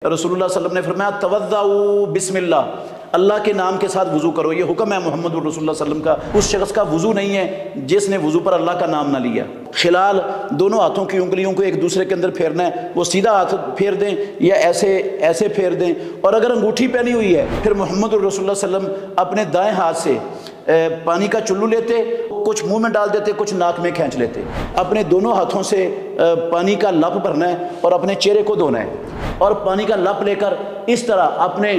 رسول اللہ صلی اللہ علیہ وسلم نے فرمایا توضؤ بسم اللہ، اللہ کے نام کے ساتھ وضو کرو۔ یہ حکم ہے محمد رسول اللہ صلی اللہ علیہ وسلم کا۔ اس شخص کا وضو نہیں ہے جس نے وضو پر اللہ کا نام نہ لیا۔ خلال دونوں ہاتھوں کی انگلیوں کو ایک دوسرے کے اندر پھیرنا ہے، وہ سیدھا ہاتھ پھیر دیں یا ایسے پھیر دیں، اور اگر انگوٹھی پہنی ہوئی ہے پھر محمد رسول اللہ صلی اللہ علیہ وسلم اپنے دائیں ہاتھ سے پانی کا چلو لیتے، کچھ منہ میں ڈال دیتے، کچھ ناک میں کھینچ لیتے۔ اپنے دونوں ہاتھوں سے پانی کا لپ بھرنا ہے اور اپنے چہرے کو دھونا ہے، اور پانی کا لپ لے کر اس طرح اپنے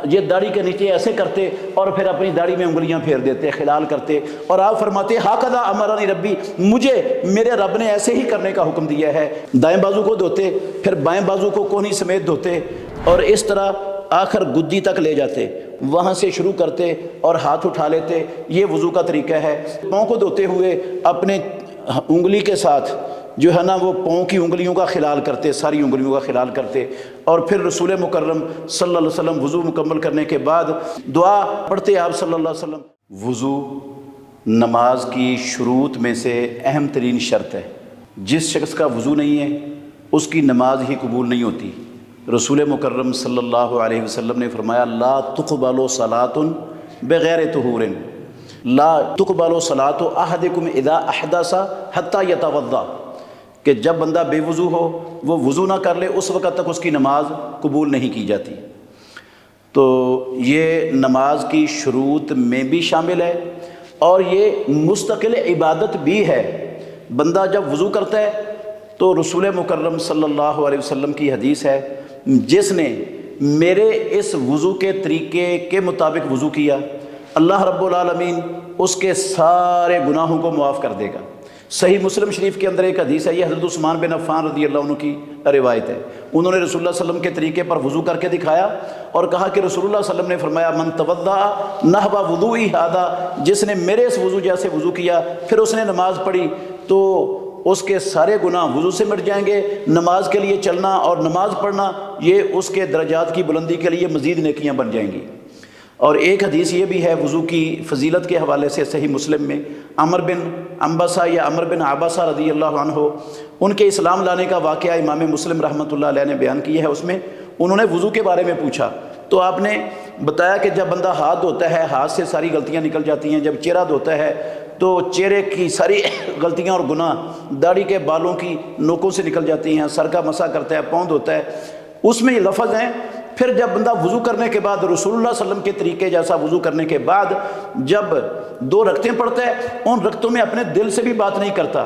یہ داڑھی کے نیچے ایسے کرتے اور پھر اپنی داڑھی میں انگلیاں پھیر دیتے، خلال کرتے، اور آپ فرماتے ہاکذا امرنی ربی، مجھے میرے رب نے ایسے ہی کرنے کا حکم دیا ہے۔ دائیں بازو کو دھوتے، پھر بائیں بازو کو کونی سمیت دھوتے، اور اس طرح آخر گدی تک لے جاتے، وہاں سے شروع کرتے اور ہاتھ اٹھا لیتے۔ یہ وضو کا طریقہ ہے۔ پاؤں کو دھوتے ہوئے اپنے انگلی کے ساتھ جو ہے نا وہ پاؤں کی انگلیوں کا خلال کرتے، ساری انگلیوں کا خلال کرتے، اور پھر رسول مکرم صلی اللہ علیہ وسلم وضو مکمل کرنے کے بعد دعا پڑھتے آپ صلی اللہ علیہ وسلم۔ وضو نماز کی شروط میں سے اہم ترین شرط ہے۔ جس شخص کا وضو نہیں ہے اس کی نماز ہی قبول نہیں ہوتی۔ رسول مکرم صلی اللہ علیہ وسلم نے فرمایا لا تقبل صلاة بغیر طہور، لا تقبل صلاة احدکم اذا احدث حتی یتوضا، کہ جب بندہ بے وضو ہو وہ وضو نہ کر لے اس وقت تک اس کی نماز قبول نہیں کی جاتی۔ تو یہ نماز کی شروط میں بھی شامل ہے اور یہ مستقل عبادت بھی ہے۔ بندہ جب وضو کرتا ہے تو رسول مکرم صلی اللہ علیہ وسلم کی حدیث ہے جس نے میرے اس وضو کے طریقے کے مطابق وضو کیا اللہ رب العالمین اس کے سارے گناہوں کو معاف کر دے گا۔ صحیح مسلم شریف کے اندر ایک حدیث ہے، یہ حضرت عثمان بن عفان رضی اللہ عنہ کی روایت ہے۔ انہوں نے رسول اللہ صلی اللہ علیہ وسلم کے طریقے پر وضو کر کے دکھایا اور کہا کہ رسول اللہ صلی اللہ علیہ وسلم نے فرمایا من توضأ نحو وضوئی ھذا، جس نے میرے اس وضو جیسے وضو کیا پھر اس نے نماز پڑھی تو اس کے سارے گناہ وضو سے مٹ جائیں گے۔ نماز کے لیے چلنا اور نماز پڑھنا یہ اس کے درجات کی بلندی کے لیے مزید نیکیاں بن جائیں گی۔ اور ایک حدیث یہ بھی ہے وضو کی فضیلت کے حوالے سے صحیح مسلم میں، عمر بن عنبسہ یا عمر بن عباسہ رضی اللہ عنہ، ان کے اسلام لانے کا واقعہ امام مسلم رحمۃ اللہ علیہ نے بیان کیا ہے۔ اس میں انہوں نے وضو کے بارے میں پوچھا تو آپ نے بتایا کہ جب بندہ ہاتھ دھوتا ہے ہاتھ سے ساری غلطیاں نکل جاتی ہیں، جب چہرہ دھوتا ہے تو چہرے کی ساری غلطیاں اور گناہ داڑھی کے بالوں کی نوکوں سے نکل جاتی ہیں، سر کا مسح کرتا ہے، پاؤں دھوتا ہے، اس میں یہ لفظ ہیں۔ پھر جب بندہ وضو کرنے کے بعد رسول اللہ صلی اللہ علیہ وسلم کے طریقے جیسا وضو کرنے کے بعد جب 2 رکعتیں پڑھتا ہے ان رکعتوں میں اپنے دل سے بھی بات نہیں کرتا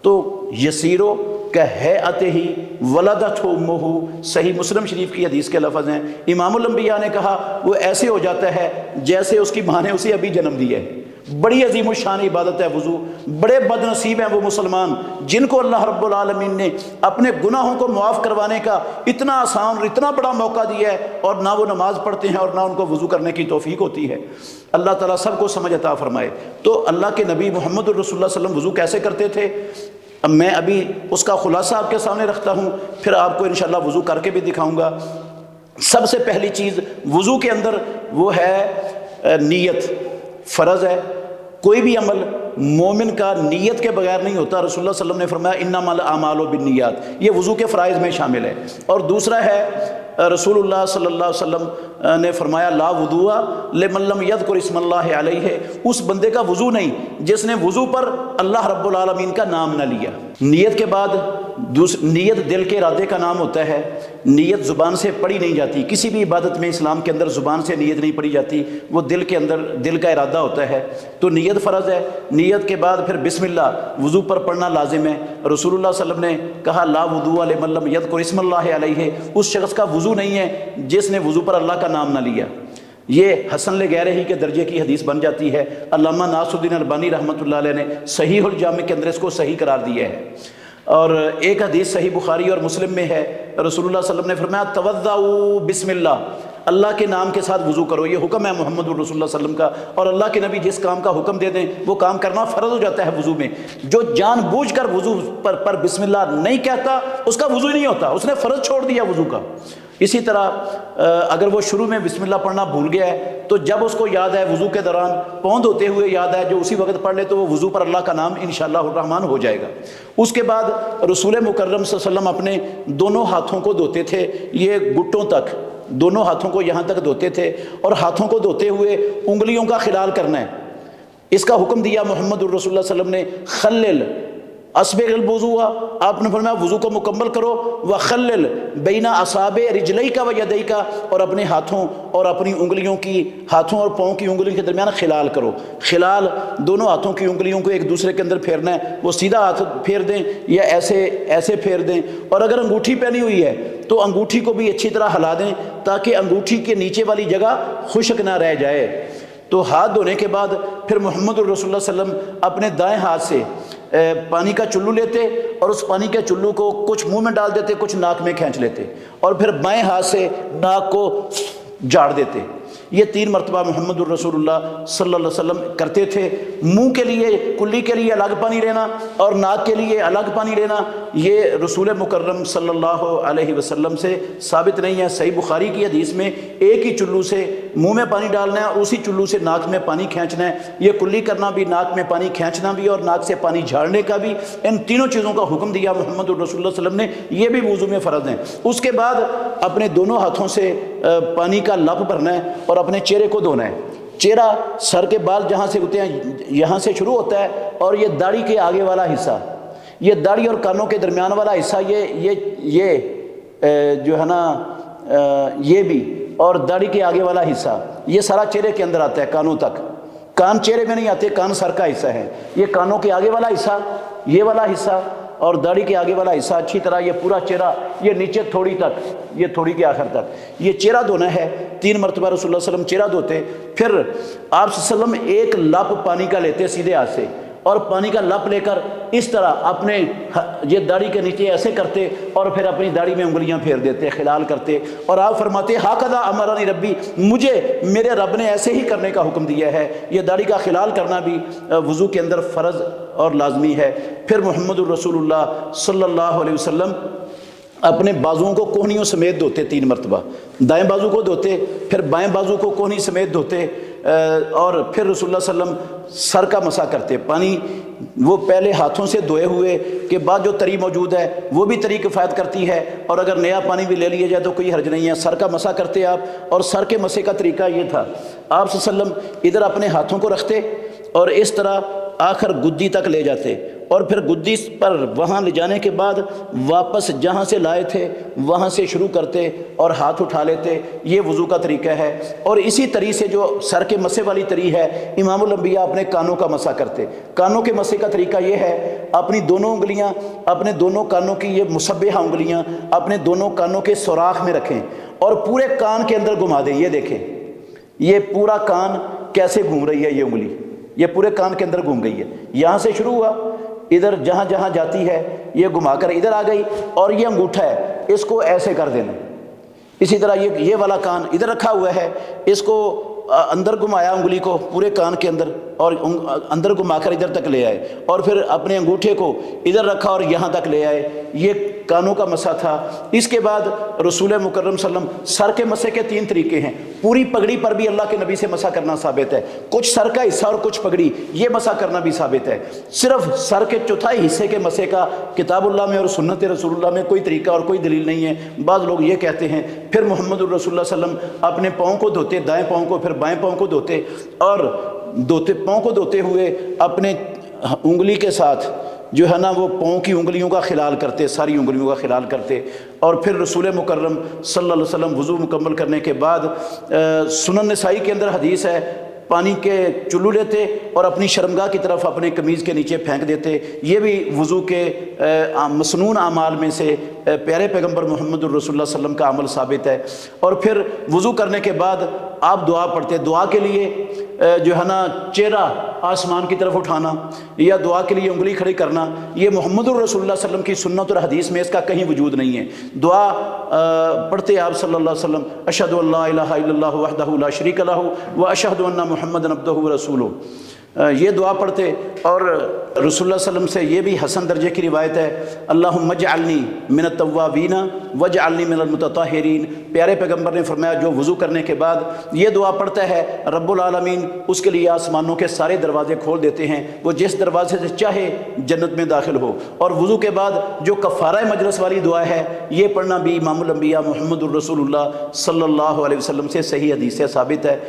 تو یسیرو کہیئتہ ولدتہ امہ، صحیح مسلم شریف کی حدیث کے لفظ ہیں۔ امام الانبیاء نے کہا وہ ایسے ہو جاتا ہے جیسے اس کی ماں نے اسے ابھی جنم دیا ہے۔ بڑی عظیم الشان عبادت ہے وضو۔ بڑے بد نصیب ہیں وہ مسلمان جن کو اللہ رب العالمین نے اپنے گناہوں کو معاف کروانے کا اتنا آسان اور اتنا بڑا موقع دیا ہے اور نہ وہ نماز پڑھتے ہیں اور نہ ان کو وضو کرنے کی توفیق ہوتی ہے۔ اللہ تعالیٰ سب کو سمجھ عطا فرمائے۔ تو اللہ کے نبی محمد الرسول اللہ صلی اللہ علیہ وسلم وضو کیسے کرتے تھے، اب میں ابھی اس کا خلاصہ آپ کے سامنے رکھتا ہوں، پھر آپ کو انشاءاللہ وضو کر کے بھی دکھاؤں گا۔ سب سے پہلی چیز وضو کے اندر وہ ہے نیت، فرض ہے۔ کوئی بھی عمل مومن کا نیت کے بغیر نہیں ہوتا۔ رسول اللہ صلی اللہ علیہ وسلم نے فرمایا انما الاعمال بالنیات، یہ وضو کے فرائض میں شامل ہے۔ اور دوسرا ہے رسول اللہ صلی اللہ علیہ وسلم نے فرمایا لا وضوء لمن لم یذکر اسم اللہ علیہ، اس بندے کا وضو نہیں جس نے وضو پر اللہ رب العالمین کا نام نہ لیا۔ نیت کے بعد نیت دل کے ارادے کا نام ہوتا ہے، نیت زبان سے پڑھی نہیں جاتی، کسی بھی عبادت میں اسلام کے اندر زبان سے نیت نہیں پڑھی جاتی، وہ دل کے اندر دل کا ارادہ ہوتا ہے۔ تو نیت فرض ہے۔ نیت کے بعد پھر بسم اللہ وضو پر پڑھنا لازم ہے۔ رسول اللہ صلی اللہ علیہ وسلم نے کہا لا وضوء لمن لم یذکر اسم اللہ علیہ، اس شخص کا وضو نہیں ہے جس نے وضو پر اللہ کا نام نہ لیا۔ یہ حسن لغیرہ کے درجے کی حدیث بن جاتی ہے۔ علامہ ناصر الدین البانی رحمۃ اللہ علیہ نے صحیح الجامع کے اندر اس کو صحیح قرار دیا ہے۔ اور ایک حدیث صحیح بخاری اور مسلم میں ہے، رسول اللہ صلی اللہ علیہ وسلم نے فرمایا توضؤ بسم اللہ، اللہ کے نام کے ساتھ وضو کرو۔ یہ حکم ہے محمد رسول اللہ صلی اللہ علیہ وسلم کا، اور اللہ کے نبی جس کام کا حکم دے دیں وہ کام کرنا فرض ہو جاتا ہے وضو میں۔ جو جان بوجھ کر وضو پر بسم اللہ نہیں کہتا اس کا وضو ہی نہیں ہوتا، اس نے فرض چھوڑ دیا وضو کا۔ اسی طرح اگر وہ شروع میں بسم اللہ پڑھنا بھول گیا ہے تو جب اس کو یاد ہے وضو کے دوران پاؤں دھوتے ہوئے یاد ہے جو اسی وقت پڑھ لے تو وہ وضو پر اللہ کا نام انشاءاللہ الرحمن ہو جائے گا۔ اس کے بعد رسول مکرم صلی اللہ علیہ وسلم اپنے دونوں ہاتھوں ہاتھوں کو دھوتے تھے یہ گھٹنوں تک، دونوں ہاتھوں کو یہاں تک دھوتے تھے، اور ہاتھوں کو دھوتے ہوئے انگلیوں کا خلال کرنا ہے۔ اس کا حکم دیا محمد الرسول اللہ صلی اللہ علیہ وسلم نے، خلل اسبغ الوضوء، آپ نے فرمایا وضو کو مکمل کرو، وخلل بین اصابع رجلیک و یدیک، اور اپنے ہاتھوں اور اپنی انگلیوں کی، ہاتھوں اور پاؤں کی انگلیوں کے درمیان خلال کرو۔ خلال دونوں ہاتھوں کی انگلیوں کو ایک دوسرے کے اندر پھیرنا ہے، وہ سیدھا ہاتھ پھیر دیں یا ایسے پھیر دیں، اور اگر انگوٹھی پہنی ہوئی ہے تو انگوٹھی کو بھی اچھی طرح ہلا دیں تاکہ انگوٹھی کے نیچے والی جگہ خشک نہ رہ جائے۔ تو ہاتھ دھونے کے بعد پھر محمد الرسول اللہ صلی اللہ علیہ وسلم اپنے دائیں ہاتھ سے پانی کا چلو لیتے اور اس پانی کے چلو کو کچھ منہ میں ڈال دیتے، کچھ ناک میں کھینچ لیتے، اور پھر بائیں ہاتھ سے ناک کو جھاڑ دیتے۔ یہ 3 مرتبہ محمد الرسول اللہ صلی اللہ علیہ وسلم کرتے تھے۔ منہ کے لیے، کلی کے لیے الگ پانی لینا اور ناک کے لیے الگ پانی لینا، یہ رسول مکرم صلی اللہ علیہ وسلم سے ثابت نہیں ہے۔ صحیح بخاری کی حدیث میں ایک ہی چلو سے منہ میں پانی ڈالنا ہے اور اسی چلو سے ناک میں پانی کھینچنا ہے۔ یہ کلی کرنا بھی، ناک میں پانی کھینچنا بھی اور ناک سے پانی جھاڑنے کا بھی، ان تینوں چیزوں کا حکم دیا محمد الرسول اللہ صلی اللہ علیہ وسلم نے، یہ بھی وضو میں فرض ہیں۔ اس کے بعد اپنے دونوں ہاتھوں سے پانی کا لپ بھرنا ہے اور اپنے چہرے کو دھونا ہے۔ چہرہ سر کے بال جہاں سے ہوتے ہیں یہاں سے شروع ہوتا ہے، اور یہ داڑھی کے آگے والا حصہ، یہ داڑھی اور کانوں کے درمیان والا حصہ، یہ جو ہے نا یہ بھی، اور داڑھی کے آگے والا حصہ یہ سارا چہرے کے اندر آتا ہے کانوں تک۔ کان چہرے میں نہیں آتے، کان سر کا حصہ ہے۔ یہ کانوں کے آگے والا حصہ، یہ والا حصہ، اور داڑھی کے آگے والا حصہ اچھی طرح، یہ پورا چہرہ، یہ نیچے تھوڑی تک، یہ تھوڑی کے آخر تک، یہ چہرہ دھونا ہے۔ 3 مرتبہ رسول اللہ صلی اللہ علیہ وسلم چہرہ دھوتے، پھر آپ صلی اللہ علیہ وسلم ایک لپ پانی کا لیتے سیدھے ہاتھ سے، اور پانی کا لپ لے کر اس طرح اپنے یہ داڑھی کے نیچے ایسے کرتے اور پھر اپنی داڑھی میں انگلیاں پھیر دیتے، خلال کرتے، اور آپ فرماتے ہاکذا امرنی ربی، مجھے میرے رب نے ایسے ہی کرنے کا حکم دیا ہے۔ یہ داڑھی کا خلال کرنا بھی وضو کے اندر فرض اور لازمی ہے۔ پھر محمد الرسول اللہ صلی اللہ علیہ وسلم اپنے بازوؤں کو کوہنیوں سمیت دھوتے 3 مرتبہ، دائیں بازو کو دھوتے، پھر بائیں بازو کو کوہنی سمیت دھوتے، اور پھر رسول اللہ صلی اللہ علیہ وسلم سر کا مسح کرتے۔ پانی وہ پہلے ہاتھوں سے دھوئے ہوئے کے بعد جو تری موجود ہے وہ بھی تری کفایت کرتی ہے، اور اگر نیا پانی بھی لے لیا جائے تو کوئی حرج نہیں ہے۔ سر کا مسح کرتے آپ، اور سر کے مسح کا طریقہ یہ تھا، آپ صلی اللہ علیہ وسلم ادھر اپنے ہاتھوں کو رکھتے اور اس طرح آخر گدی تک لے جاتے، اور پھر گدی پر وہاں لے جانے کے بعد واپس جہاں سے لائے تھے وہاں سے شروع کرتے اور ہاتھ اٹھا لیتے۔ یہ وضو کا طریقہ ہے۔ اور اسی طریقے سے جو سر کے مسح والی طریق ہے، امام الانبیاء اپنے کانوں کا مسح کرتے۔ کانوں کے مسح کا طریقہ یہ ہے، اپنی دونوں انگلیاں، اپنے دونوں کانوں کی یہ مسبحہ انگلیاں اپنے دونوں کانوں کے سوراخ میں رکھیں اور پورے کان کے اندر گھما دیں۔ یہ دیکھیں یہ پورا کان کیسے گھوم رہی ہے، یہ انگلی یہ پورے کان کے اندر گھوم گئی ہے۔ یہاں سے شروع ہوا، ادھر جہاں جہاں جاتی ہے یہ گھما کر ادھر آ گئی، اور یہ انگوٹھا ہے اس کو ایسے کر دینا۔ اسی طرح یہ والا کان ادھر رکھا ہوا ہے، اس کو اندر گھمایا انگلی کو پورے کان کے اندر، اور اندر گھما کر ادھر تک لے آئے، اور پھر اپنے انگوٹھے کو ادھر رکھا اور یہاں تک لے آئے۔ یہ کانوں کا مسح تھا۔ اس کے بعد رسول مکرم صلی اللہ علیہ وسلم سر کے مسح کے 3 طریقے ہیں۔ پوری پگڑی پر بھی اللہ کے نبی سے مسح کرنا ثابت ہے، کچھ سر کا حصہ اور کچھ پگڑی، یہ مسح کرنا بھی ثابت ہے۔ صرف سر کے چوتھائی حصے کے مسح کا کتاب اللہ میں اور سنت رسول اللہ میں کوئی طریقہ اور کوئی دلیل نہیں ہے۔ بعض لوگ یہ کہتے ہیں۔ پھر محمد الرسول اللہ صلی اللہ علیہ وسلم اپنے پاؤں کو دھوتے، دائیں پاؤں کو، پھر بائیں پاؤں کو دھوتے، اور پاؤں کو دھوتے ہوئے اپنے انگلی کے ساتھ جو ہے نا وہ پاؤں کی انگلیوں کا خلال کرتے، ساری انگلیوں کا خلال کرتے، اور پھر رسول مکرم صلی اللہ علیہ وسلم وضو مکمل کرنے کے بعد سنن نسائی کے اندر حدیث ہے، پانی کے چلو لیتے اور اپنی شرمگاہ کی طرف اپنے قمیض کے نیچے پھینک دیتے۔ یہ بھی وضو کے مسنون اعمال میں سے پیارے پیغمبر محمد الرسول اللہ صلی اللہ علیہ وسلم کا عمل ثابت ہے۔ اور پھر وضو کرنے کے بعد آپ دعا پڑھتے۔ دعا کے لیے جو ہے نا چہرہ آسمان کی طرف اٹھانا یا دعا کے لیے انگلی کھڑی کرنا، یہ محمد الرسول اللہ صلی اللہ علیہ وسلم کی سنت اور حدیث میں اس کا کہیں وجود نہیں ہے۔ دعا پڑھتے آپ صلی اللہ علیہ وسلم، اشہد ان لا الہ الا اللہ وحدہ لا شریک لہ واشہد ان محمدا عبدہ ورسولہ۔ یہ دعا پڑھتے۔ اور رسول اللہ صلی اللہ علیہ وسلم سے یہ بھی حسن درجے کی روایت ہے، اللہم اجعلنی من التوابین واجعلنی من المتطہرین۔ پیارے پیغمبر نے فرمایا جو وضو کرنے کے بعد یہ دعا پڑھتا ہے رب العالمین اس کے لیے آسمانوں کے سارے دروازے کھول دیتے ہیں، وہ جس دروازے سے چاہے جنت میں داخل ہو۔ اور وضو کے بعد جو کفارہ مجلس والی دعا ہے یہ پڑھنا بھی امام الانبیاء محمد الرسول اللہ صلی اللہ علیہ وسلم سے صحیح حدیث سے ثابت ہے۔